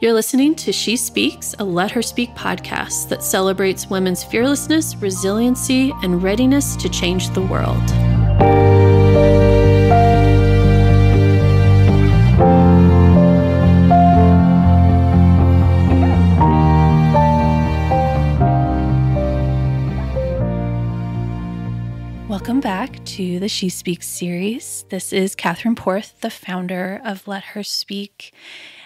You're listening to She Speaks, a Let Her Speak podcast that celebrates women's fearlessness, resiliency, and readiness to change the world. Welcome back to the She Speaks series. This is Catherine Porth, the founder of Let Her Speak.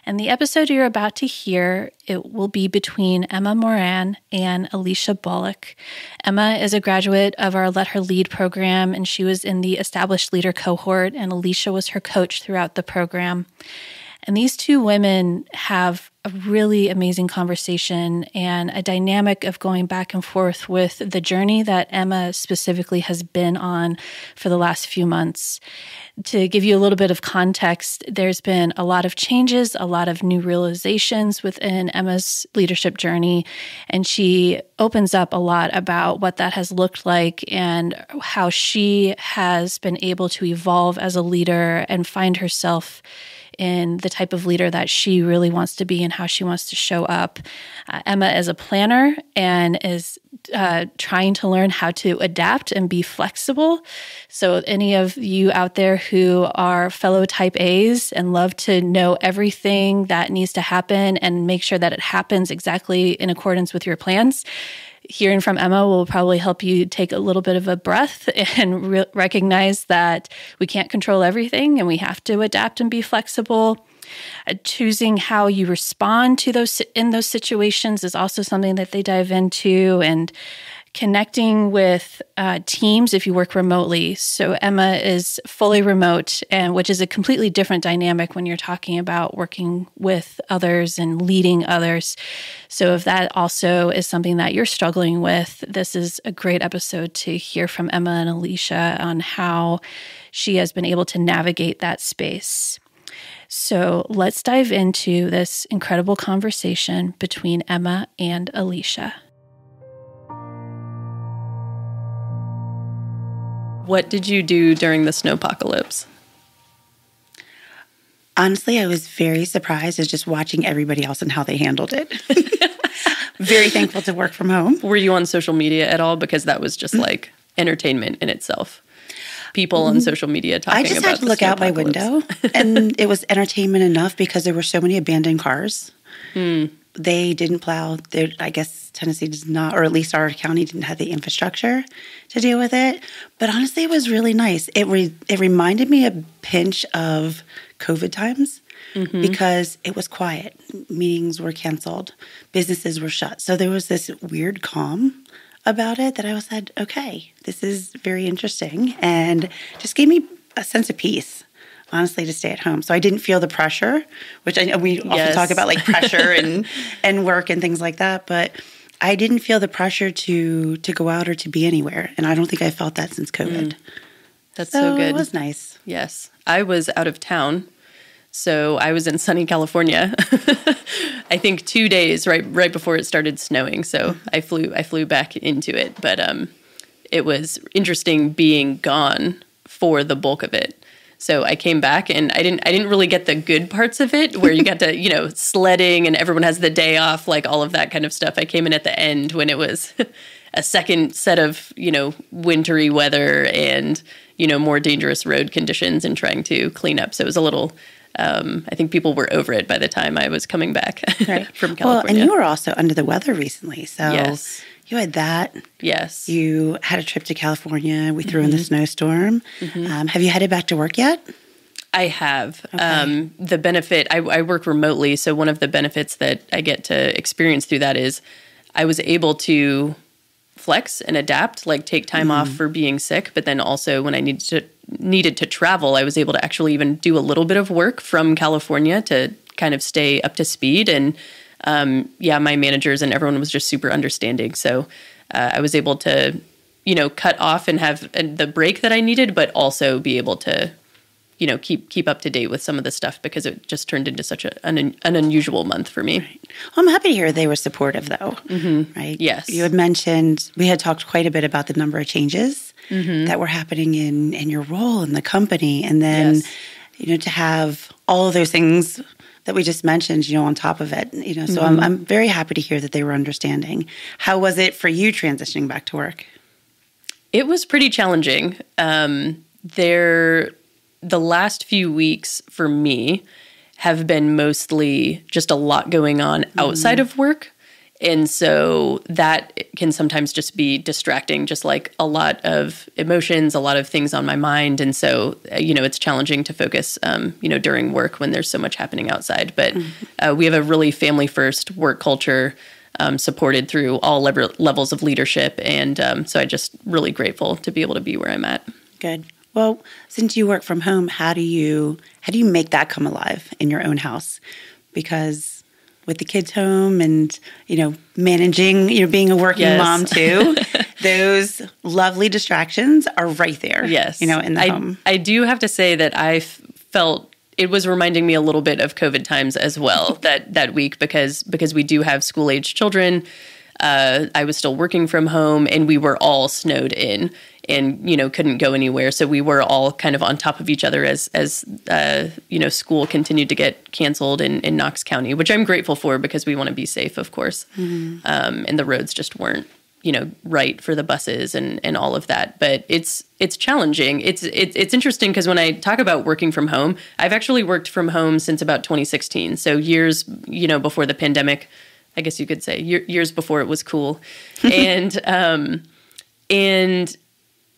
And the episode you're about to hear, it will be between Emma Moran and Alysia Bullock. Emma is a graduate of our Let Her Lead program, and she was in the Established Leader cohort, and Alysia was her coach throughout the program. And these two women have a really amazing conversation and a dynamic of going back and forth with the journey that Emma specifically has been on for the last few months. To give you a little bit of context, there's been a lot of changes, a lot of new realizations within Emma's leadership journey, and she opens up a lot about what that has looked like and how she has been able to evolve as a leader and find herself in the type of leader that she really wants to be and how she wants to show up. Emma is a planner and is trying to learn how to adapt and be flexible. So any of you out there who are fellow type A's and love to know everything that needs to happen and make sure that it happens exactly in accordance with your plans, hearing from Emma will probably help you take a little bit of a breath and recognize that we can't control everything and we have to adapt and be flexible. Choosing how you respond to those in those situations is also something that they dive into, and connecting with teams if you work remotely. So Emma is fully remote, and which is a completely different dynamic when you're talking about working with others and leading others. So if that also is something that you're struggling with, this is a great episode to hear from Emma and Alysia on how she has been able to navigate that space. So let's dive into this incredible conversation between Emma and Alysia. What did you do during the snowpocalypse? Honestly, I was very surprised at just watching everybody else and how they handled it. Very thankful to work from home. Were you on social media at all? Because that was just like entertainment in itself. People on social media talking about I just had to look out my window, and it was entertainment enough because there were so many abandoned cars. They didn't plow. I guess Tennessee does not, or at least our county didn't have the infrastructure to deal with it. But honestly, it was really nice. It reminded me a pinch of COVID times because it was quiet. Meetings were canceled. Businesses were shut. So there was this weird calm about it that I said, okay, this is very interesting, and just gave me a sense of peace, honestly, to stay at home. So I didn't feel the pressure, which I know we often talk about, like pressure and work and things like that, but I didn't feel the pressure to go out or to be anywhere, and I don't think I felt that since COVID. That's so good. It was nice. Yes. I was out of town. So I was in sunny California, I think 2 days right before it started snowing. So I flew back into it, but it was interesting being gone for the bulk of it. So I came back, and I didn't really get the good parts of it, where you got to sledding and everyone has the day off, like all of that kind of stuff. I came in at the end when it was a second set of wintry weather and more dangerous road conditions and trying to clean up. So it was a little. I think people were over it by the time I was coming back from California. Well, and you were also under the weather recently. So yes. You had that. Yes. You had a trip to California. We threw in the snowstorm. Have you headed back to work yet? I have. Okay. The benefit, I work remotely. So one of the benefits that I get to experience through that is I was able to flex and adapt, like take time off for being sick. But then also when I needed to travel, I was able to actually even do a little bit of work from California to kind of stay up to speed. And my managers and everyone was just super understanding. So I was able to, cut off and have the break that I needed, but also be able to, keep up to date with some of the stuff because it just turned into such an unusual month for me. Right. Well, I'm happy to hear they were supportive, though. Right? Yes. You had mentioned, we had talked quite a bit about the number of changes that were happening in your role in the company. And then, to have all of those things that we just mentioned, on top of it, so I'm very happy to hear that they were understanding. How was it for you transitioning back to work? It was pretty challenging. The last few weeks for me have been mostly just a lot going on outside of work. And so that can sometimes just be distracting, just like a lot of emotions, a lot of things on my mind. And so, it's challenging to focus, during work when there's so much happening outside. But we have a really family first work culture, supported through all levels of leadership. And so I'm just really grateful to be able to be where I'm at. Good. Well, since you work from home, how do you make that come alive in your own house? Because with the kids home and, managing, being a working mom too, those lovely distractions are right there. Yes. In the home. I do have to say that I felt it was reminding me a little bit of COVID times as well that week because we do have school-age children. I was still working from home and we were all snowed in and, couldn't go anywhere. So we were all kind of on top of each other as school continued to get canceled in Knox County, which I'm grateful for because we want to be safe, of course. And the roads just weren't, right for the buses and all of that. But it's challenging. It's interesting because when I talk about working from home, I've actually worked from home since about 2016. So years, before the pandemic, I guess you could say years before it was cool. And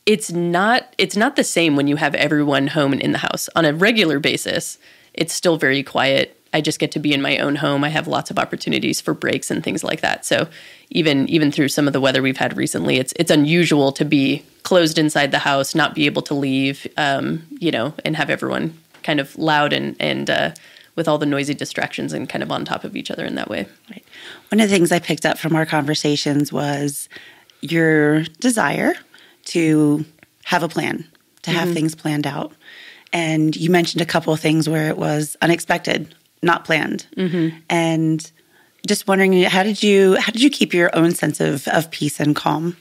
it's not the same when you have everyone home and in the house. On a regular basis, it's still very quiet. I just get to be in my own home. I have lots of opportunities for breaks and things like that. So even through some of the weather we've had recently, it's unusual to be closed inside the house, not be able to leave, and have everyone kind of loud and with all the noisy distractions and kind of on top of each other in that way. Right. One of the things I picked up from our conversations was your desire to have a plan, to have things planned out. And you mentioned a couple of things where it was unexpected, not planned. And just wondering, how did you keep your own sense of peace and calm?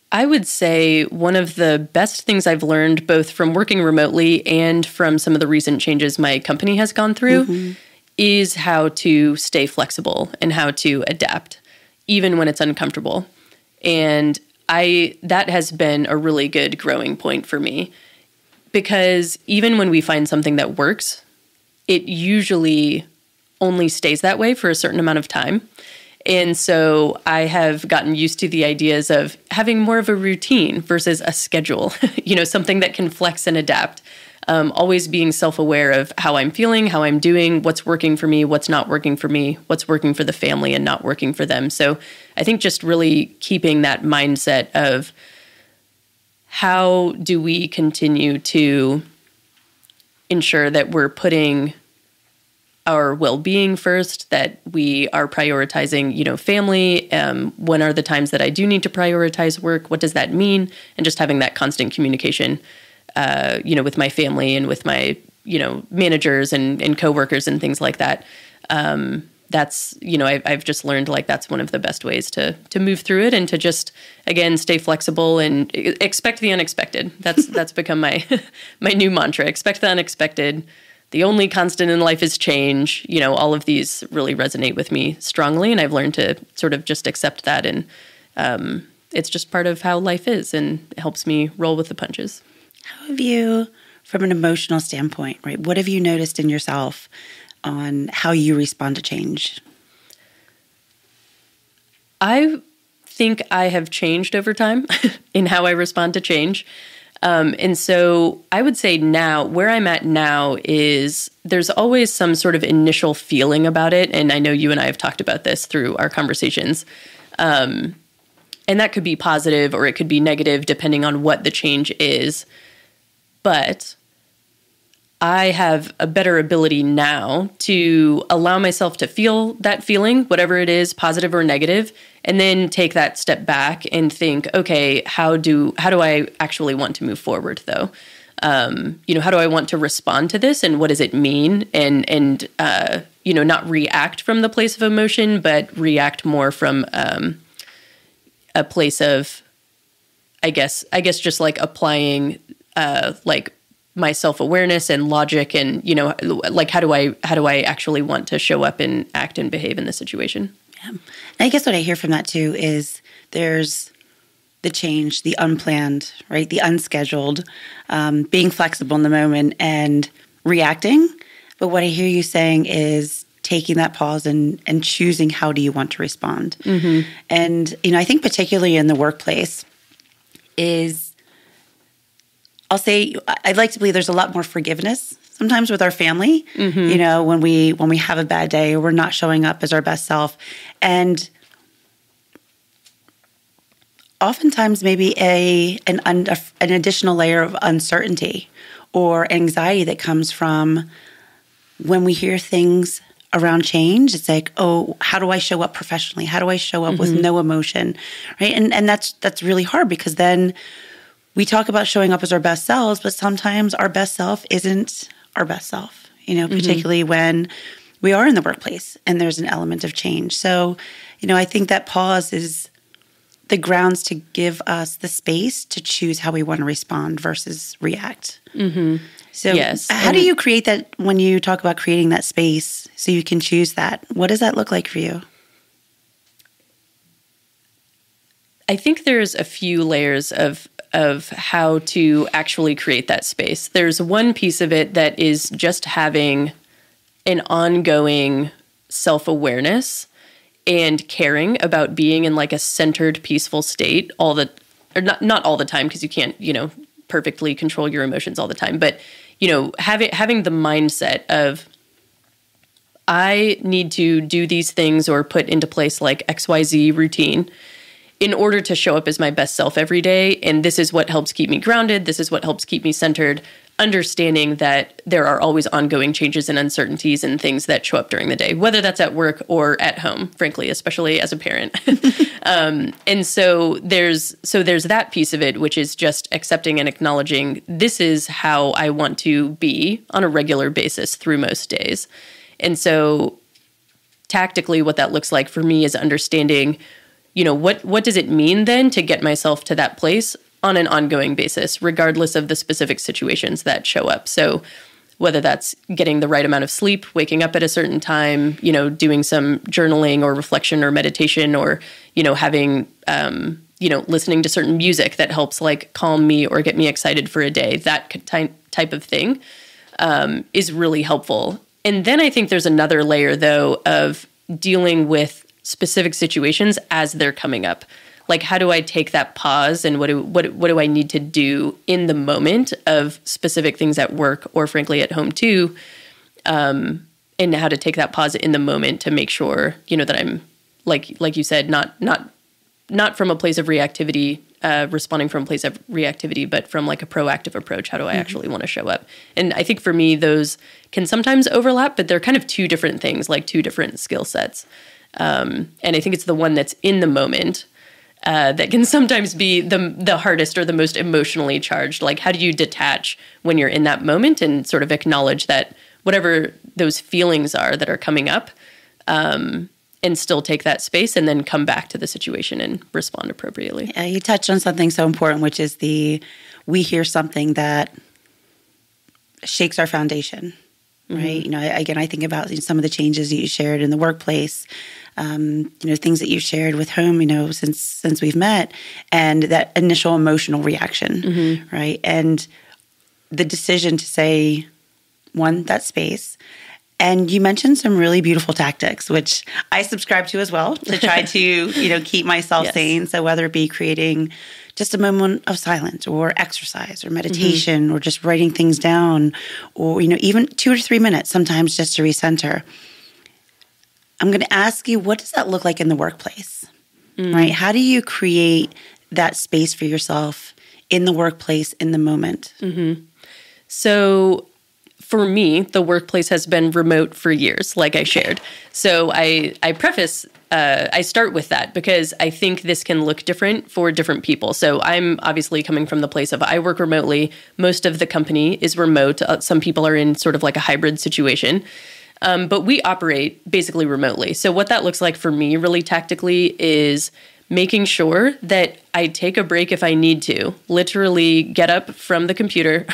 I would say one of the best things I've learned, both from working remotely and from some of the recent changes my company has gone through, is how to stay flexible and how to adapt, even when it's uncomfortable. And that has been a really good growing point for me, because even when we find something that works, it usually only stays that way for a certain amount of time. And so I have gotten used to the ideas of having more of a routine versus a schedule, something that can flex and adapt. Always being self-aware of how I'm feeling, how I'm doing, what's working for me, what's not working for me, what's working for the family and not working for them. So I think just really keeping that mindset of how do we continue to ensure that we're putting our well-being first, that we are prioritizing, family. When are the times that I do need to prioritize work? What does that mean? And just having that constant communication, with my family and with my, managers and coworkers and things like that. That's, I've just learned like that's one of the best ways to move through it and to just, again, stay flexible and expect the unexpected. That's become my new mantra. Expect the unexpected. The only constant in life is change. All of these really resonate with me strongly, and I've learned to sort of just accept that. And it's just part of how life is, and it helps me roll with the punches. How have you, from an emotional standpoint, right? What have you noticed in yourself on how you respond to change? I think I have changed over time in how I respond to change. And so I would say now, where I'm at now is there's always some sort of initial feeling about it. And I know you and I have talked about this through our conversations. And that could be positive or it could be negative depending on what the change is. But I have a better ability now to allow myself to feel that feeling, whatever it is, positive or negative, and then take that step back and think, okay, how do I actually want to move forward though? How do I want to respond to this, and what does it mean? And not react from the place of emotion, but react more from a place of, I guess just like applying my self-awareness and logic and, like how do I actually want to show up and act and behave in this situation? Yeah. And I guess what I hear from that too is there's the change, the unplanned, right? The unscheduled, being flexible in the moment and reacting. But what I hear you saying is taking that pause and choosing how do you want to respond. Mm-hmm. And, I think particularly in the workplace is, I'll say, I'd like to believe there's a lot more forgiveness sometimes with our family, mm-hmm. When we have a bad day or we're not showing up as our best self. And oftentimes maybe an additional layer of uncertainty or anxiety that comes from when we hear things around change. It's like, oh, how do I show up professionally? How do I show up mm-hmm. with no emotion? Right. And that's really hard because then we talk about showing up as our best selves, but sometimes our best self isn't our best self, particularly mm-hmm. when we are in the workplace and there's an element of change. So, I think that pause is the grounds to give us the space to choose how we want to respond versus react. Mm-hmm. So yes. How do you create that when you talk about creating that space so you can choose that? What does that look like for you? I think there's a few layers of how to actually create that space. There's one piece of it that is just having an ongoing self-awareness and caring about being in like a centered, peaceful state not all the time, because you can't, perfectly control your emotions all the time. But, having the mindset of, I need to do these things or put into place like XYZ routine in order to show up as my best self every day. And this is what helps keep me grounded. This is what helps keep me centered, understanding that there are always ongoing changes and uncertainties and things that show up during the day, whether that's at work or at home, frankly, especially as a parent. And so there's that piece of it, which is just accepting and acknowledging this is how I want to be on a regular basis through most days. And so tactically, what that looks like for me is understanding, what does it mean then to get myself to that place on an ongoing basis, regardless of the specific situations that show up. So whether that's getting the right amount of sleep, waking up at a certain time, doing some journaling or reflection or meditation or, having, listening to certain music that helps like calm me or get me excited for a day, that type of thing is really helpful. And then I think there's another layer, though, of dealing with specific situations as they're coming up. Like, how do I take that pause and what do I need to do in the moment of specific things at work or frankly at home too, and how to take that pause in the moment to make sure, that I'm like you said, not from a place of reactivity, responding from a place of reactivity, but from like a proactive approach. How do I mm-hmm. actually want to show up? And I think for me, those can sometimes overlap, but they're kind of two different things, like two different skill sets. And I think it's the one that's in the moment that can sometimes be the hardest or the most emotionally charged. Like, how do you detach when you're in that moment and sort of acknowledge that whatever those feelings are that are coming up, and still take that space and then come back to the situation and respond appropriately. Yeah, you touched on something so important, which is we hear something that shakes our foundation, right? Mm-hmm. Again, I think about some of the changes that you shared in the workplace, things that you've shared with home, since we've met, and that initial emotional reaction, mm-hmm. right? And the decision to say, one, that space. And you mentioned some really beautiful tactics, which I subscribe to as well, to try to, keep myself yes. sane. So whether it be creating just a moment of silence or exercise or meditation mm-hmm. or just writing things down or, even 2 or 3 minutes sometimes just to recenter. I'm going to ask you, what does that look like in the workplace, right? How do you create that space for yourself in the workplace, in the moment? Mm-hmm. So for me, the workplace has been remote for years, like I shared. So I start with that because I think this can look different for different people. So I'm obviously coming from the place of I work remotely. Most of the company is remote. Some people are in sort of like a hybrid situation. But we operate basically remotely. So what that looks like for me really tactically is making sure that I take a break if I need to, literally get up from the computer,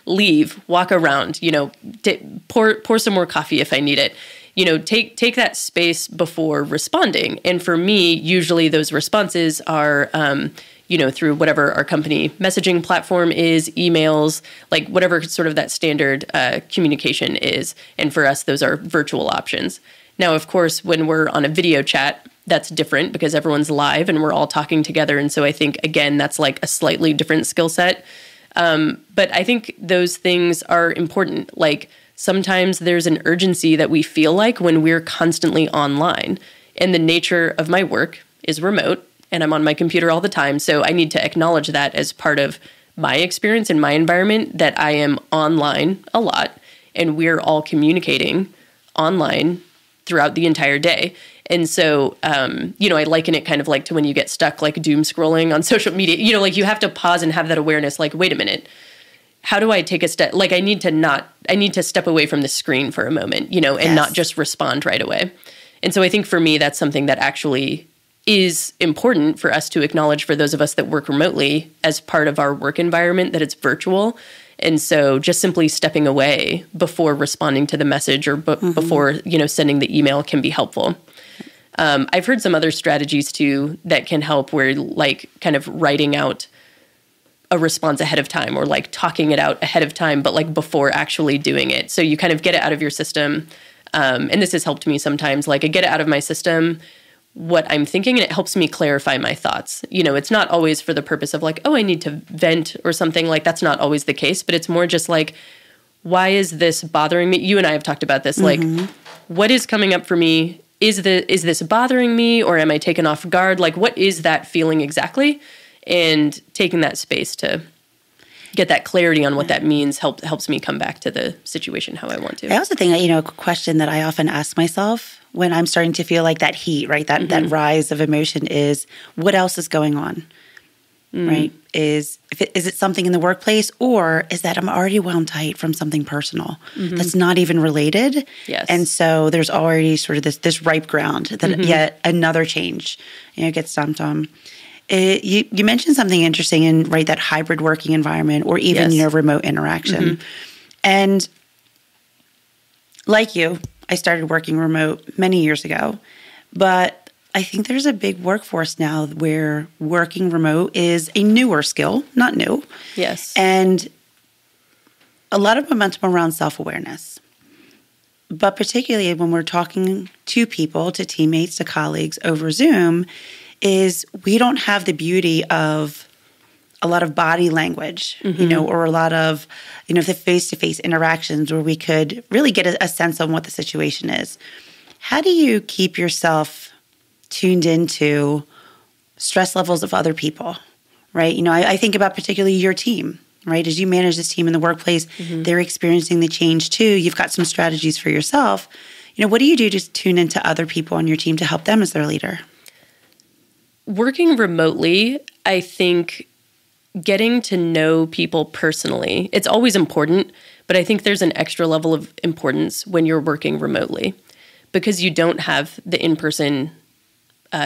leave, walk around, pour some more coffee if I need it, take that space before responding. And for me, usually those responses are, through whatever our company messaging platform is, emails, like whatever sort of that standard communication is. And for us, those are virtual options. Now, of course, when we're on a video chat, that's different because everyone's live and we're all talking together. And so I think, again, that's like a slightly different skill set. But I think those things are important. Like sometimes there's an urgency that we feel like when we're constantly online. And the nature of my work is remote and I'm on my computer all the time. So I need to acknowledge that as part of my experience in my environment, that I am online a lot and we're all communicating online throughout the entire day. And so, I liken it kind of like to when you get stuck like doom scrolling on social media, like you have to pause and have that awareness, like, wait a minute, how do I take a step? Like I need to step away from the screen for a moment, and not just respond right away. And so I think for me, that's something that actually is important for us to acknowledge for those of us that work remotely as part of our work environment, that it's virtual. And so just simply stepping away before responding to the message or before, sending the email can be helpful. I've heard some other strategies too that can help where like kind of writing out a response ahead of time or like talking it out ahead of time, but like before actually doing it. So you kind of get it out of your system. And this has helped me sometimes, like I get it out of my system, what I'm thinking, and it helps me clarify my thoughts. It's not always for the purpose of like, oh, I need to vent or something. Like that's not always the case, but it's more just like, why is this bothering me? You and I have talked about this. Like, what is coming up for me? Is this bothering me or am I taken off guard? Like, what is that feeling exactly? And taking that space to get that clarity on what that means helps me come back to the situation how I want to. I also think, a question that I often ask myself when I'm starting to feel like that heat, right? That rise of emotion is, what else is going on, right? Is it something in the workplace, or is that I'm already wound tight from something personal that's not even related? Yes. And so there's already sort of this ripe ground that yet another change, gets dumped on. You mentioned something interesting in that hybrid working environment, or even remote interaction. And like you, I started working remote many years ago, but I think there's a big workforce now where working remote is a newer skill, not new. Yes. And a lot of momentum around self-awareness. But particularly when we're talking to people, to teammates, to colleagues over Zoom, is we don't have the beauty of a lot of body language, or a lot of, the face-to-face interactions where we could really get a sense on what the situation is. How do you keep yourself tuned into stress levels of other people, right? I think about particularly your team, right? As you manage this team in the workplace, they're experiencing the change too. You've got some strategies for yourself. What do you do to tune into other people on your team to help them as their leader? Working remotely, I think getting to know people personally, it's always important, but I think there's an extra level of importance when you're working remotely because you don't have the in-person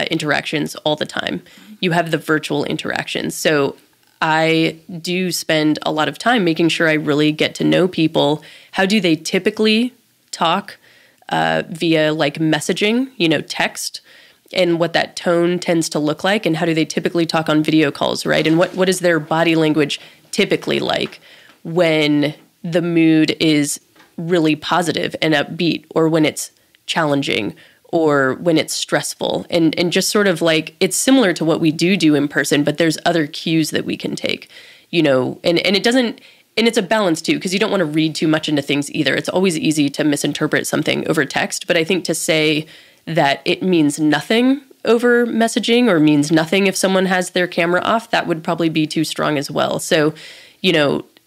interactions all the time. You have the virtual interactions. So I do spend a lot of time making sure I really get to know people. How do they typically talk via like messaging, text, and what that tone tends to look like, and how do they typically talk on video calls, right? And what is their body language typically like when the mood is really positive and upbeat, or when it's challenging, or when it's stressful, and just sort of like, it's similar to what we do in person, but there's other cues that we can take, and it doesn't, and it's a balance too, because you don't want to read too much into things either. It's always easy to misinterpret something over text, but I think to say that it means nothing over messaging or means nothing if someone has their camera off, that would probably be too strong as well. So,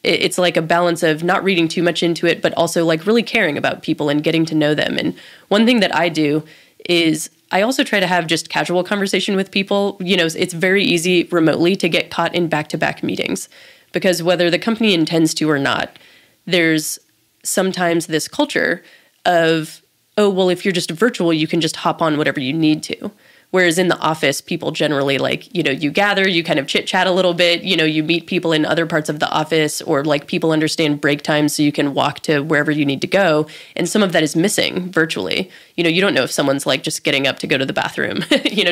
it's like a balance of not reading too much into it, but also like really caring about people and getting to know them. And one thing that I do is I also try to have just casual conversation with people. It's very easy remotely to get caught in back-to-back meetings because whether the company intends to or not, there's sometimes this culture of, oh, well, if you're just virtual, you can just hop on whatever you need to. Whereas in the office, people generally like, you gather, you kind of chit chat a little bit, you meet people in other parts of the office, or like people understand break time so you can walk to wherever you need to go. And some of that is missing virtually. You don't know if someone's like just getting up to go to the bathroom,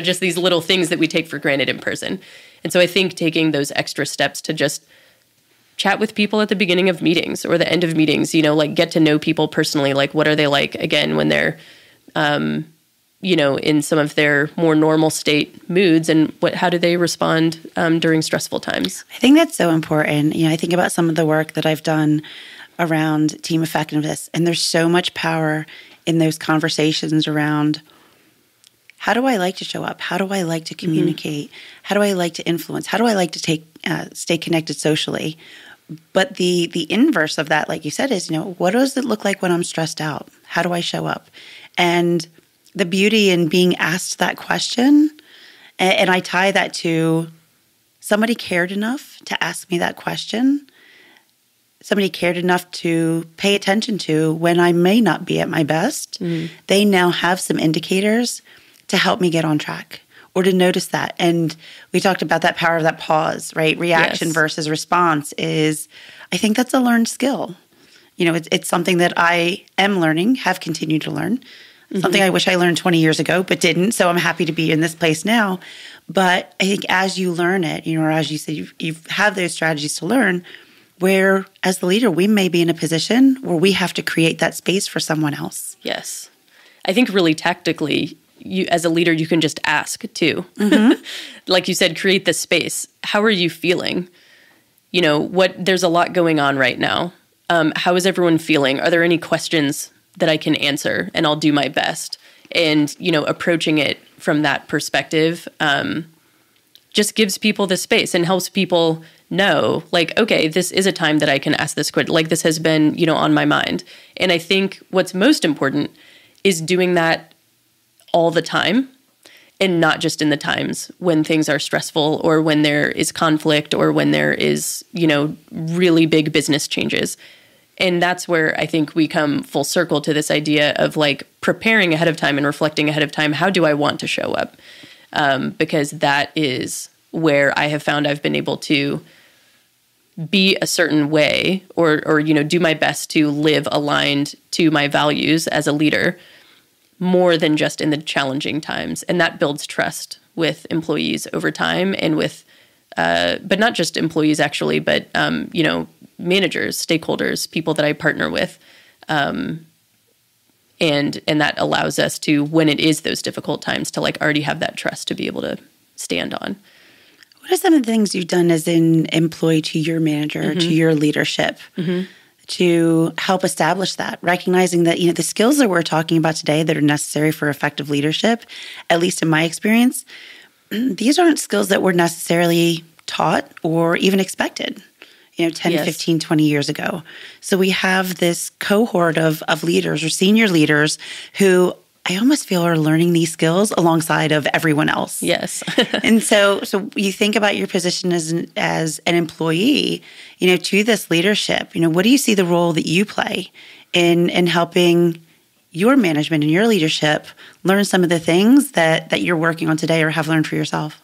just these little things that we take for granted in person. And so I think taking those extra steps to just chat with people at the beginning of meetings or the end of meetings, like get to know people personally, like what are they like, again, when they're, in some of their more normal state moods, and how do they respond during stressful times? I think that's so important. I think about some of the work that I've done around team effectiveness, and there's so much power in those conversations around how do I like to show up? How do I like to communicate? How do I like to influence? How do I like to stay connected socially? But the inverse of that, like you said, is, what does it look like when I'm stressed out? How do I show up? And the beauty in being asked that question, and I tie that to somebody cared enough to ask me that question. Somebody cared enough to pay attention to when I may not be at my best. They now have some indicators to help me get on track or to notice that. And we talked about that power of that pause, right? Reaction versus response I think that's a learned skill. It's something that I am learning, have continued to learn. Something I wish I learned 20 years ago, but didn't. So I'm happy to be in this place now. But I think as you learn it, or as you said, you have those strategies to learn, where as the leader, we may be in a position where we have to create that space for someone else. Yes. I think really tactically, you as a leader, you can just ask too. Like you said, create the space. How are you feeling? There's a lot going on right now. How is everyone feeling? Are there any questions that I can answer? And I'll do my best. And, approaching it from that perspective just gives people the space and helps people know, like, okay, this is a time that I can ask this question. Like, this has been, on my mind. And I think what's most important is doing that all the time, and not just in the times when things are stressful or when there is conflict or when there is, really big business changes. And that's where I think we come full circle to this idea of like preparing ahead of time and reflecting ahead of time. How do I want to show up? Because that is where I have found I've been able to be a certain way or do my best to live aligned to my values as a leader more than just in the challenging times. And that builds trust with employees over time and with, but not just employees actually, but, managers, stakeholders, people that I partner with. And that allows us to, when it is those difficult times, to like already have that trust to be able to stand on. What are some of the things you've done as an employee to your manager, to your leadership, to help establish that, recognizing that, the skills that we're talking about today that are necessary for effective leadership, at least in my experience, these aren't skills that were necessarily taught or even expected, 10, 15, 20 years ago. So we have this cohort of leaders or senior leaders who I almost feel are learning these skills alongside of everyone else. Yes. And so you think about your position as an employee, to this leadership, what do you see the role that you play in helping your management and your leadership learn some of the things that you're working on today or have learned for yourself?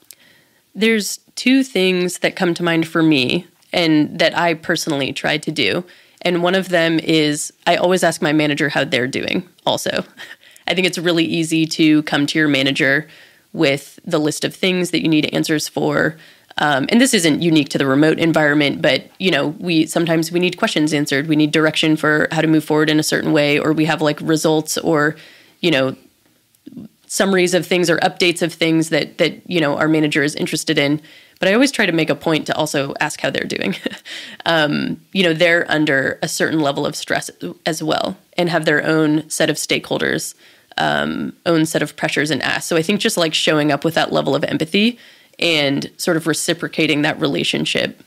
There's two things that come to mind for me and that I personally tried to do. And one of them is I always ask my manager how they're doing also. I think it's really easy to come to your manager with the list of things that you need answers for. And this isn't unique to the remote environment, but, sometimes we need questions answered. We need direction for how to move forward in a certain way, or we have like results or, summaries of things or updates of things that our manager is interested in. But I always try to make a point to also ask how they're doing. They're under a certain level of stress as well and have their own set of stakeholders, own set of pressures and asks. So I think just like showing up with that level of empathy and sort of reciprocating that relationship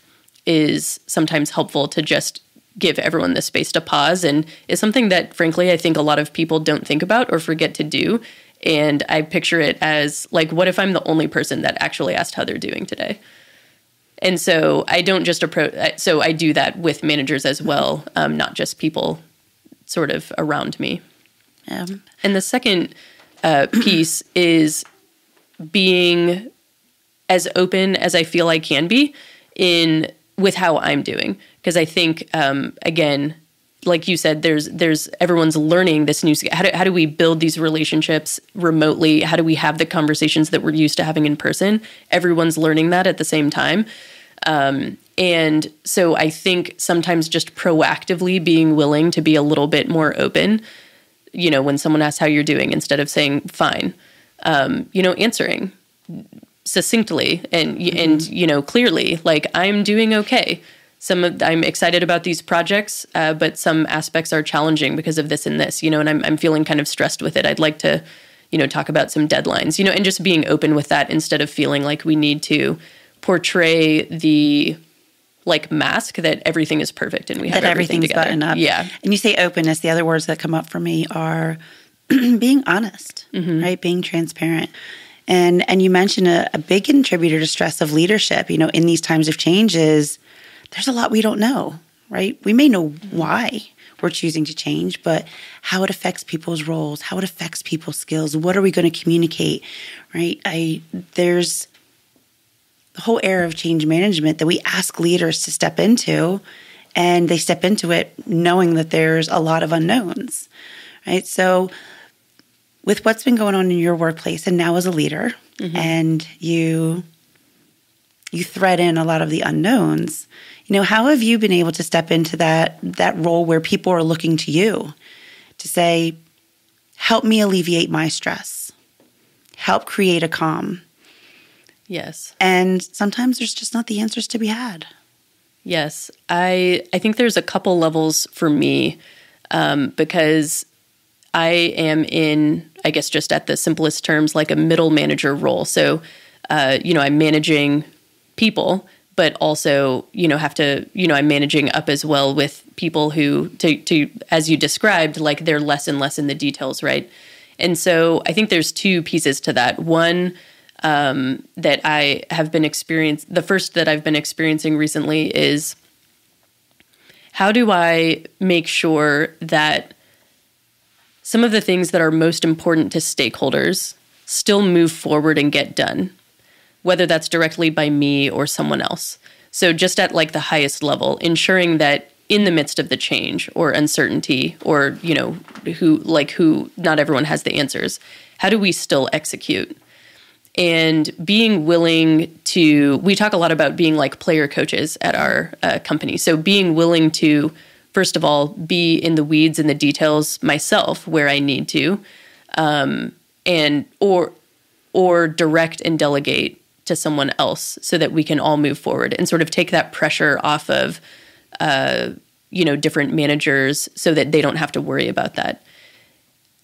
is sometimes helpful to just give everyone the space to pause, and is something that, frankly, I think a lot of people don't think about or forget to do. And I picture it as like, what if I'm the only person that actually asked how they're doing today? And so I don't just so I do that with managers as well, not just people sort of around me. And the second piece is being as open as I feel I can be with how I'm doing. Because I think, again, like you said, there's everyone's learning this new skill. How do we build these relationships remotely? How do we have the conversations that we're used to having in person? Everyone's learning that at the same time. And so I think sometimes just proactively being willing to be a little bit more open, when someone asks how you're doing, instead of saying fine, answering succinctly and clearly, like, I'm doing okay. I'm excited about these projects, but some aspects are challenging because of this and this, and I'm feeling kind of stressed with it. I'd like to, talk about some deadlines, and just being open with that instead of feeling like we need to portray the mask that everything is perfect and we have everything together. Buttoned up. Yeah. And you say openness. The other words that come up for me are being honest, right? Being transparent. And you mentioned a big contributor to stress of leadership, in these times of change is there's a lot we don't know, right? We may know why we're choosing to change, but how it affects people's roles, how it affects people's skills, what are we going to communicate, right? There's the whole era of change management that we ask leaders to step into, and they step into it knowing that there's a lot of unknowns, right? So with what's been going on in your workplace and now as a leader, and you thread in a lot of the unknowns, how have you been able to step into that role where people are looking to you to say, help me alleviate my stress, help create a calm? Yes. And sometimes there's just not the answers to be had. Yes. I think there's a couple levels for me, because I am in, I guess just at the simplest terms, like a middle manager role. So, I'm managing people, but also, I'm managing up as well with people who, to as you described, like they're less and less in the details, right? And so I think there's two pieces to that. One, that I have been the first that I've been experiencing recently is, how do I make sure that some of the things that are most important to stakeholders still move forward and get done, whether that's directly by me or someone else. So just at the highest level, ensuring that in the midst of the change or uncertainty or, who not everyone has the answers, how do we still execute? And being willing to, we talk a lot about being like player coaches at our company. So being willing to, first of all, be in the weeds and the details myself where I need to, or direct and delegate to someone else so that we can all move forward and sort of take that pressure off of, different managers so that they don't have to worry about that.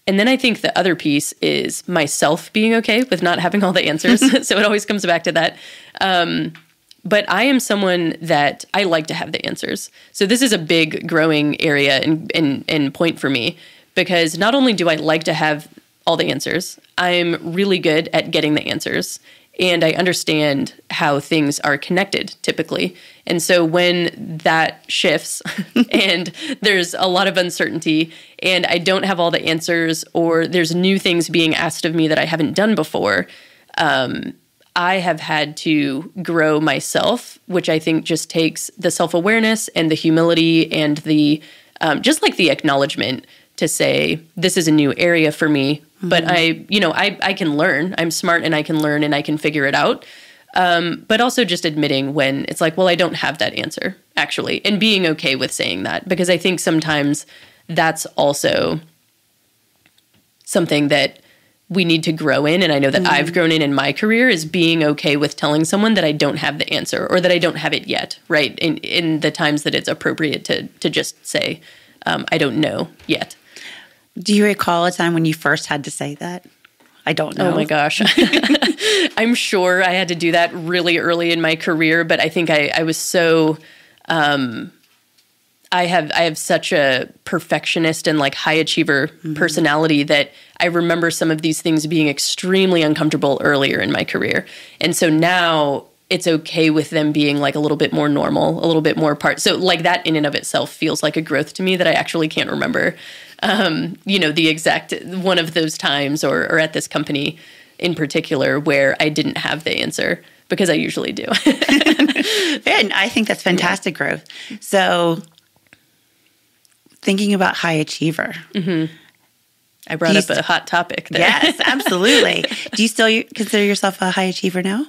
And then I think the other piece is myself being okay with not having all the answers. So it always comes back to that. But I am someone that I like to have the answers. So this is a big growing area and point for me, because not only do I like to have all the answers, I'm really good at getting the answers. And I understand how things are connected typically. And so when that shifts and there's a lot of uncertainty and I don't have all the answers, or there's new things being asked of me that I haven't done before, I have had to grow myself, which I think just takes the self-awareness and the humility and the just like the acknowledgement to say, this is a new area for me, but I can learn. I'm smart and I can learn and I can figure it out. But also just admitting when it's like, well, I don't have that answer actually, and being okay with saying that, because I think sometimes that's also something that we need to grow in. And I know that I've grown in my career, is being okay with telling someone that I don't have the answer or that I don't have it yet, right? In the times that it's appropriate to just say, I don't know yet. Do you recall a time when you first had to say that? I don't know. Oh my gosh. I'm sure I had to do that really early in my career, but I think I was so, I have such a perfectionist and like high achiever personality that I remember some of these things being extremely uncomfortable earlier in my career. And so now it's okay with them being like a little bit more normal, a little bit more So like that in and of itself feels like a growth to me that I actually can't remember, the exact one of those times or at this company. in particular where I didn't have the answer, because I usually do. And I think that's fantastic growth. So thinking about high achiever. I brought up a hot topic there. Yes, absolutely. Do you still consider yourself a high achiever now?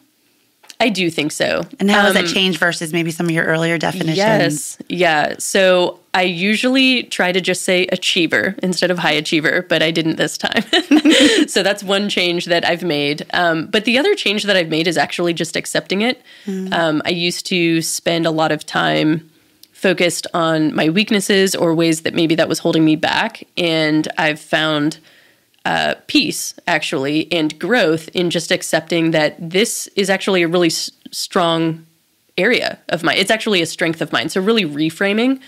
I do think so. And how has that changed versus maybe some of your earlier definitions? Yes. Yeah. So I usually try to just say achiever instead of high achiever, but I didn't this time. So that's one change that I've made. But the other change that I've made is actually just accepting it. I used to spend a lot of time focused on my weaknesses or ways that maybe that was holding me back. And I've found peace, actually, and growth in just accepting that this is actually a really strong area of mine. It's actually a strength of mine. So really reframing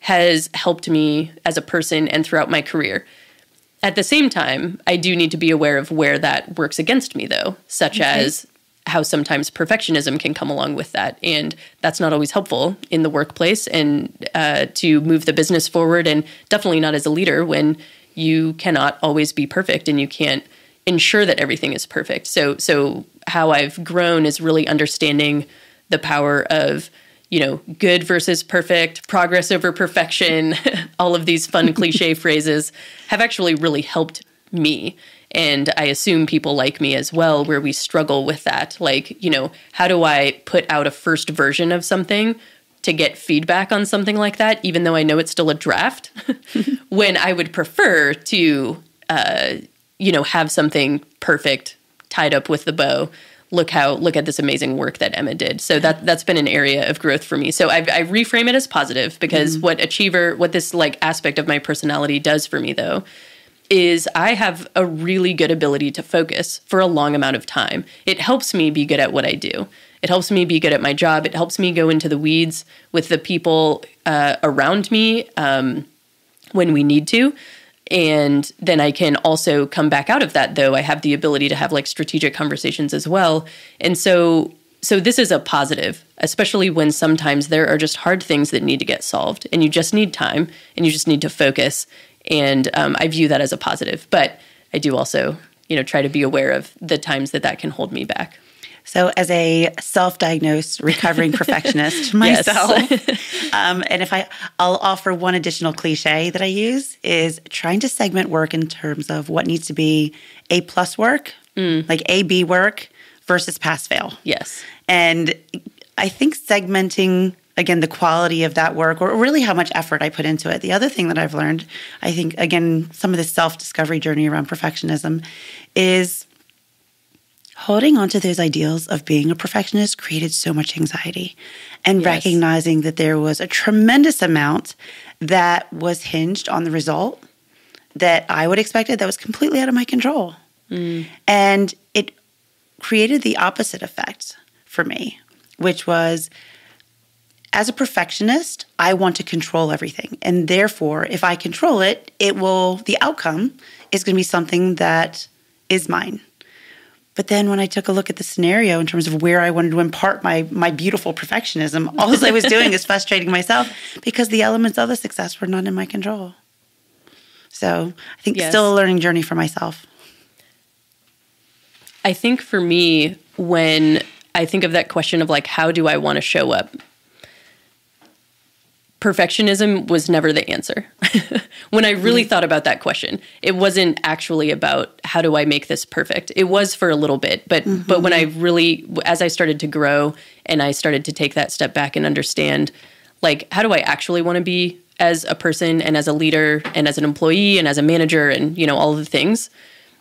has helped me as a person and throughout my career. At the same time, I do need to be aware of where that works against me, though, such as how sometimes perfectionism can come along with that. And that's not always helpful in the workplace and to move the business forward, and definitely not as a leader when you cannot always be perfect and you can't ensure that everything is perfect. So how I've grown is really understanding the power of, good versus perfect, progress over perfection. All of these fun cliche phrases have actually really helped me. And I assume people like me as well, where we struggle with that. Like, how do I put out a first version of something to get feedback on something like that, even though I know it's still a draft, when I would prefer to, have something perfect tied up with the bow. Look at this amazing work that Emma did. So that's been an area of growth for me. So I reframe it as positive, because what this aspect of my personality does for me, though, is I have a really good ability to focus for a long amount of time. It helps me be good at what I do. It helps me be good at my job. It helps me go into the weeds with the people around me when we need to. And then I can also come back out of that, though. I have the ability to have strategic conversations as well. And so this is a positive, especially when sometimes there are just hard things that need to get solved and you just need time and you just need to focus. And I view that as a positive. But I do also, try to be aware of the times that can hold me back. So as a self-diagnosed recovering perfectionist myself, and I'll offer one additional cliche that I use is trying to segment work in terms of what needs to be A+ work, like A/B work versus pass-fail. Yes. And I think segmenting, again, the quality of that work, or really how much effort I put into it. The other thing that I've learned, I think, again, some of the self-discovery journey around perfectionism is holding on to those ideals of being a perfectionist created so much anxiety, and recognizing that there was a tremendous amount that was hinged on the result that I would expect that was completely out of my control. And it created the opposite effect for me, which was, as a perfectionist, I want to control everything. And therefore, if I control it, the outcome is going to be something that is mine. But then when I took a look at the scenario in terms of where I wanted to impart my beautiful perfectionism, all I was doing is frustrating myself because the elements of the success were not in my control. So I think still a learning journey for myself. I think for me, when I think of that question of how do I want to show up? Perfectionism was never the answer. When I really thought about that question, it wasn't actually about how do I make this perfect. It was for a little bit, but when I really, as I started to grow and I started to take that step back and understand, how do I actually want to be as a person and as a leader and as an employee and as a manager and, all of the things,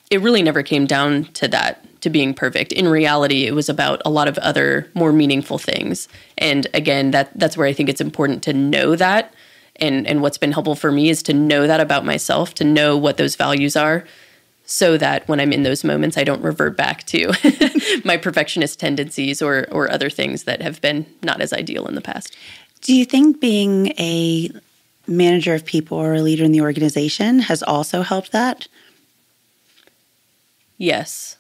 it really never came down to that, to being perfect. In reality, it was about a lot of other more meaningful things. And again, that's where I think it's important to know that. And what's been helpful for me is to know that about myself, to know what those values are, so that when I'm in those moments, I don't revert back to my perfectionist tendencies or other things that have been not as ideal in the past. Do you think being a manager of people or a leader in the organization has also helped that? Yes.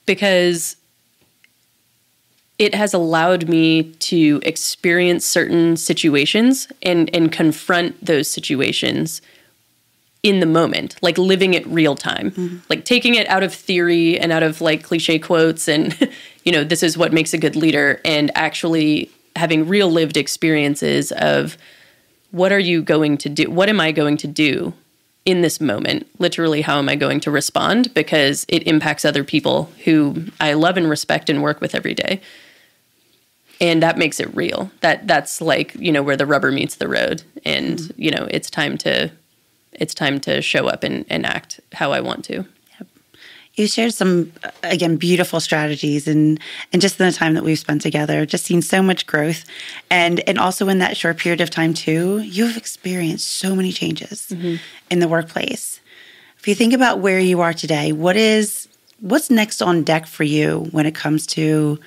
Because it has allowed me to experience certain situations and confront those situations in the moment, like living it real time, like taking it out of theory and out of like cliche quotes and, this is what makes a good leader, and actually having real lived experiences of what are you going to do? What am I going to do in this moment? Literally, how am I going to respond? Because it impacts other people who I love and respect and work with every day. And that makes it real. That's like, where the rubber meets the road. And, it's time to show up and act how I want to. Yep. You shared some, again, beautiful strategies and just in the time that we've spent together, just seen so much growth. And also in that short period of time too, you've experienced so many changes in the workplace. If you think about where you are today, what's next on deck for you when it comes to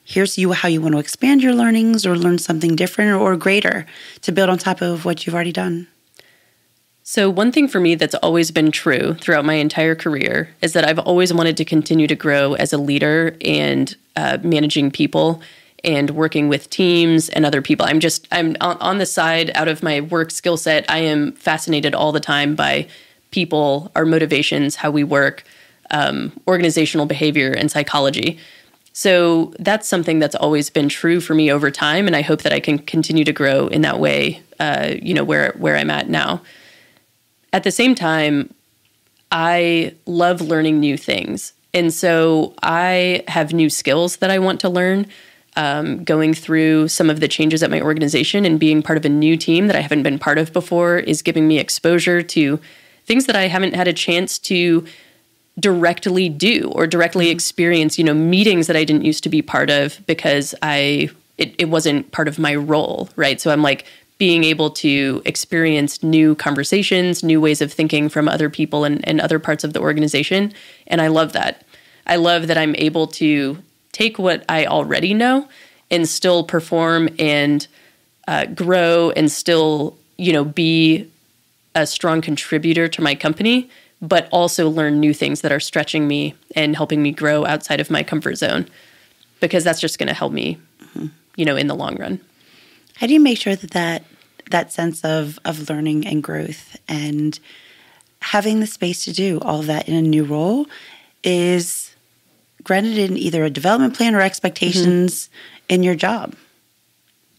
here's how you want to expand your learnings or learn something different or greater to build on top of what you've already done? So one thing for me that's always been true throughout my entire career is that I've always wanted to continue to grow as a leader and managing people and working with teams and other people. I'm on the side out of my work skill set. I am fascinated all the time by people, our motivations, how we work, organizational behavior, and psychology. So that's something that's always been true for me over time, and I hope that I can continue to grow in that way, where I'm at now. At the same time, I love learning new things, and so I have new skills that I want to learn. Going through some of the changes at my organization and being part of a new team that I haven't been part of before is giving me exposure to things that I haven't had a chance to directly do or directly experience, meetings that I didn't used to be part of because it wasn't part of my role, right? So I'm like being able to experience new conversations, new ways of thinking from other people and other parts of the organization. And I love that. I love that I'm able to take what I already know and still perform and grow and still, be a strong contributor to my company, but also learn new things that are stretching me and helping me grow outside of my comfort zone, because that's just going to help me, in the long run. How do you make sure that sense of learning and growth and having the space to do all of that in a new role is granted in either a development plan or expectations in your job?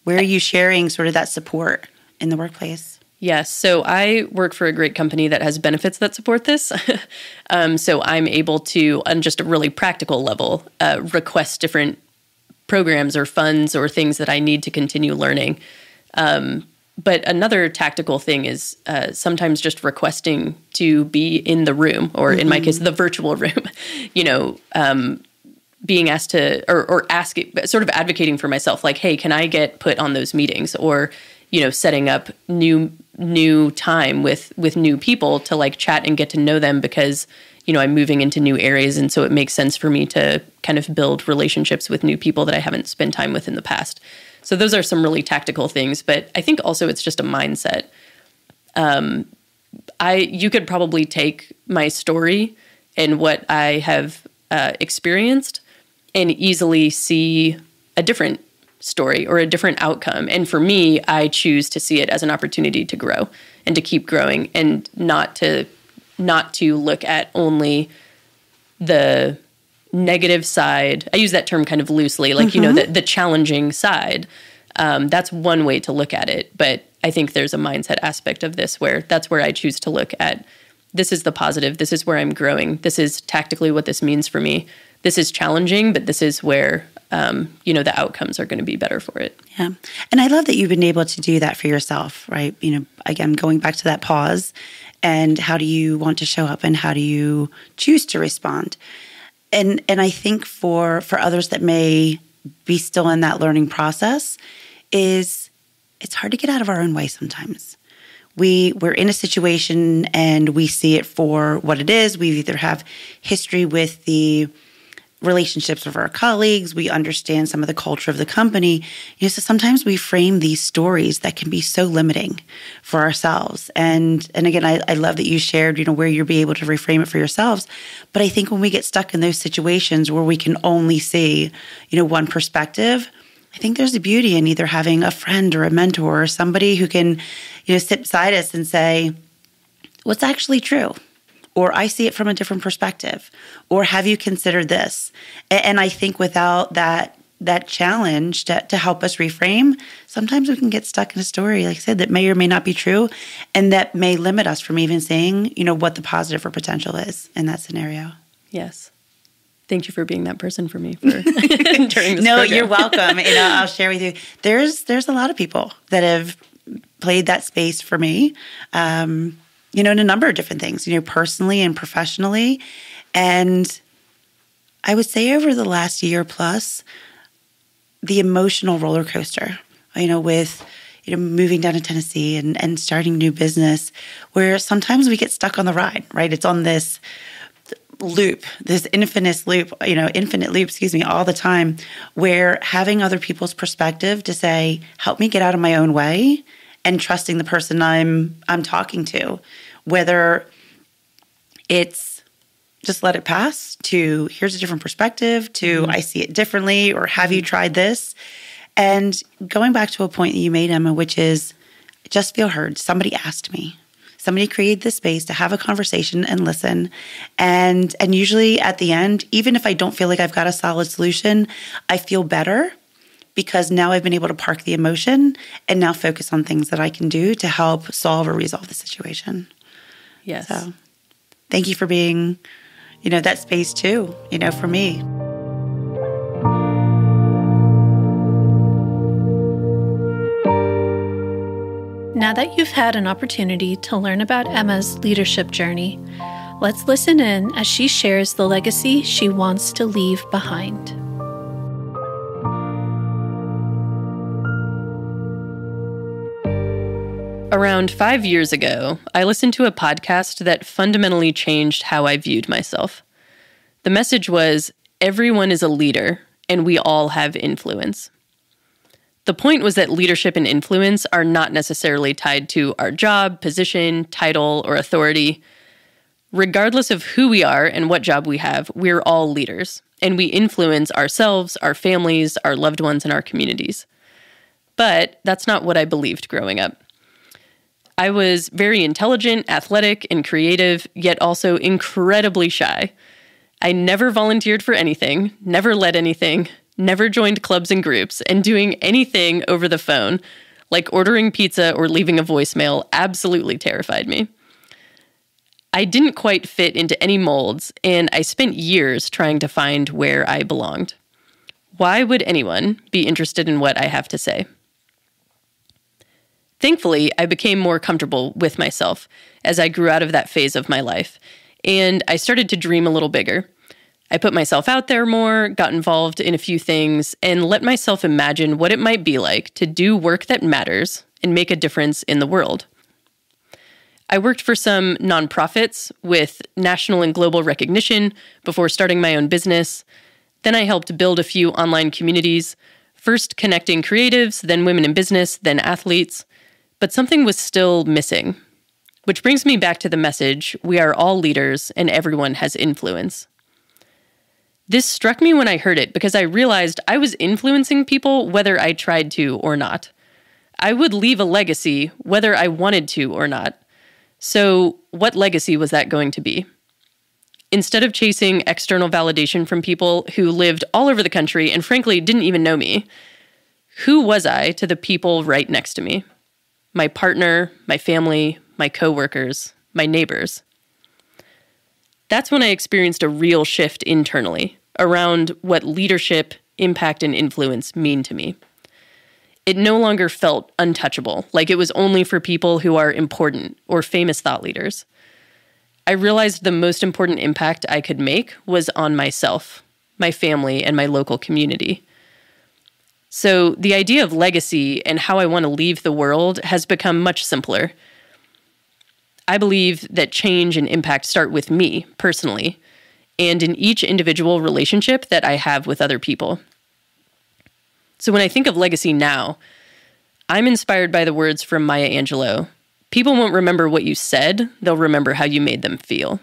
Where are you sharing sort of that support in the workplace? Yes. So I work for a great company that has benefits that support this. So I'm able to, on just a really practical level, request different programs or funds or things that I need to continue learning. But another tactical thing is sometimes just requesting to be in the room, or in my case, the virtual room, being asked to, or asking, sort of advocating for myself, like, hey, can I get put on those meetings? Or, setting up new time with new people to like chat and get to know them, because, I'm moving into new areas. And so it makes sense for me to kind of build relationships with new people that I haven't spent time with in the past. So those are some really tactical things, but I think also it's just a mindset. You could probably take my story and what I have experienced and easily see a different story or a different outcome. And for me, I choose to see it as an opportunity to grow and to keep growing, and not to look at only the negative side. I use that term kind of loosely, like, the challenging side. That's one way to look at it. But I think there's a mindset aspect of this where that's where I choose to look at, this is the positive. This is where I'm growing. This is tactically what this means for me. This is challenging, but this is where, the outcomes are going to be better for it. Yeah. And I love that you've been able to do that for yourself, right? Again, going back to that pause and how do you want to show up and how do you choose to respond? And I think for others that may be still in that learning process is it's hard to get out of our own way sometimes. We're in a situation and we see it for what it is. We either have history with the relationships with our colleagues. We understand some of the culture of the company. So sometimes we frame these stories that can be so limiting for ourselves. And again, I love that you shared, where you'll be able to reframe it for yourselves. But I think when we get stuck in those situations where we can only see, one perspective, I think there's a beauty in either having a friend or a mentor or somebody who can, sit beside us and say, what's actually true? Or I see it from a different perspective. Or have you considered this? And I think without that challenge to help us reframe, sometimes we can get stuck in a story, like I said, that may or may not be true, and that may limit us from even seeing, what the positive or potential is in that scenario. Yes. Thank you for being that person for me during this No, program. You're welcome. I'll share with you. There's a lot of people that have played that space for me, in a number of different things, personally and professionally. And I would say over the last year plus, the emotional roller coaster, with moving down to Tennessee and starting new business, where sometimes we get stuck on the ride, right? It's on this loop, this infinite loop, all the time, where having other people's perspective to say, help me get out of my own way, and trusting the person I'm talking to, whether it's just let it pass to here's a different perspective to I see it differently, or have you tried this? And going back to a point that you made, Emma, which is just feel heard. Somebody asked me. Somebody created this space to have a conversation and listen. And usually at the end, even if I don't feel like I've got a solid solution, I feel better because now I've been able to park the emotion and now focus on things that I can do to help solve or resolve the situation. Yes. So thank you for being, that space too, for me. Now that you've had an opportunity to learn about Emma's leadership journey, let's listen in as she shares the legacy she wants to leave behind. Around 5 years ago, I listened to a podcast that fundamentally changed how I viewed myself. The message was, everyone is a leader, and we all have influence. The point was that leadership and influence are not necessarily tied to our job, position, title, or authority. Regardless of who we are and what job we have, we're all leaders, and we influence ourselves, our families, our loved ones, and our communities. But that's not what I believed growing up. I was very intelligent, athletic, and creative, yet also incredibly shy. I never volunteered for anything, never led anything, never joined clubs and groups, and doing anything over the phone, like ordering pizza or leaving a voicemail, absolutely terrified me. I didn't quite fit into any molds, and I spent years trying to find where I belonged. Why would anyone be interested in what I have to say? Thankfully, I became more comfortable with myself as I grew out of that phase of my life, and I started to dream a little bigger. I put myself out there more, got involved in a few things, and let myself imagine what it might be like to do work that matters and make a difference in the world. I worked for some nonprofits with national and global recognition before starting my own business. Then I helped build a few online communities, first connecting creatives, then women in business, then athletes. But something was still missing, which brings me back to the message, we are all leaders and everyone has influence. This struck me when I heard it because I realized I was influencing people whether I tried to or not. I would leave a legacy whether I wanted to or not. So what legacy was that going to be? Instead of chasing external validation from people who lived all over the country and frankly didn't even know me, who was I to the people right next to me? My partner, my family, my coworkers, my neighbors. That's when I experienced a real shift internally around what leadership, impact, and influence mean to me. It no longer felt untouchable, like it was only for people who are important or famous thought leaders. I realized the most important impact I could make was on myself, my family, and my local community. So the idea of legacy and how I want to leave the world has become much simpler. I believe that change and impact start with me, personally, and in each individual relationship that I have with other people. So when I think of legacy now, I'm inspired by the words from Maya Angelou. People won't remember what you said, they'll remember how you made them feel.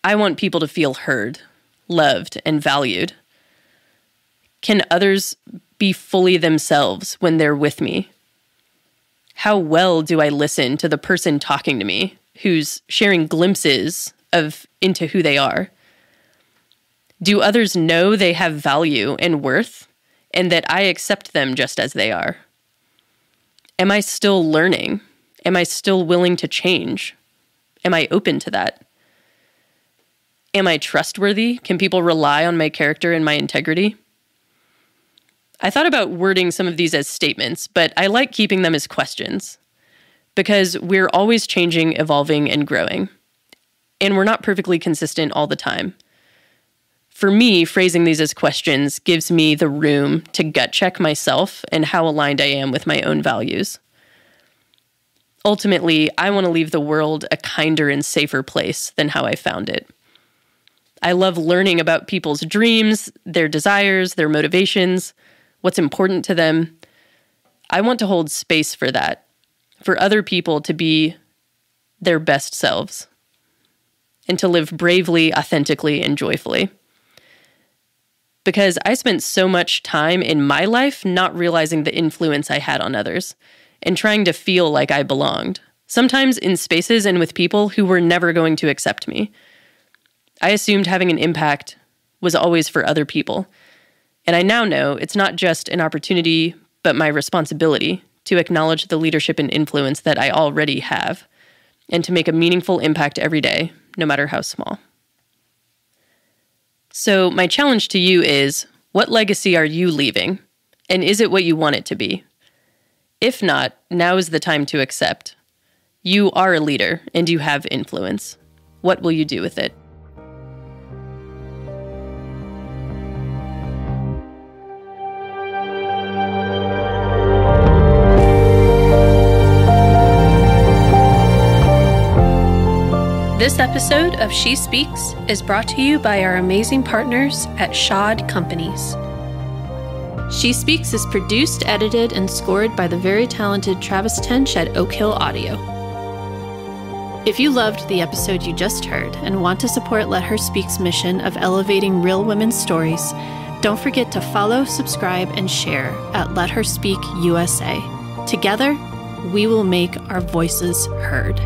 I want people to feel heard, loved, and valued. Can others be fully themselves when they're with me? How well do I listen to the person talking to me who's sharing glimpses into who they are? Do others know they have value and worth and that I accept them just as they are? Am I still learning? Am I still willing to change? Am I open to that? Am I trustworthy? Can people rely on my character and my integrity? I thought about wording some of these as statements, but I like keeping them as questions because we're always changing, evolving, and growing. And we're not perfectly consistent all the time. For me, phrasing these as questions gives me the room to gut check myself and how aligned I am with my own values. Ultimately, I want to leave the world a kinder and safer place than how I found it. I love learning about people's dreams, their desires, their motivations, what's important to them. I want to hold space for that, for other people to be their best selves and to live bravely, authentically, and joyfully. Because I spent so much time in my life not realizing the influence I had on others and trying to feel like I belonged, sometimes in spaces and with people who were never going to accept me. I assumed having an impact was always for other people. And I now know it's not just an opportunity, but my responsibility to acknowledge the leadership and influence that I already have and to make a meaningful impact every day, no matter how small. So my challenge to you is, what legacy are you leaving? And is it what you want it to be? If not, now is the time to accept. You are a leader and you have influence. What will you do with it? This episode of She Speaks is brought to you by our amazing partners at Shod Companies. She Speaks is produced, edited, and scored by the very talented Travis Tench at Oak Hill Audio. If you loved the episode you just heard and want to support Let Her Speak's mission of elevating real women's stories, don't forget to follow, subscribe, and share at Let Her Speak USA. Together, we will make our voices heard.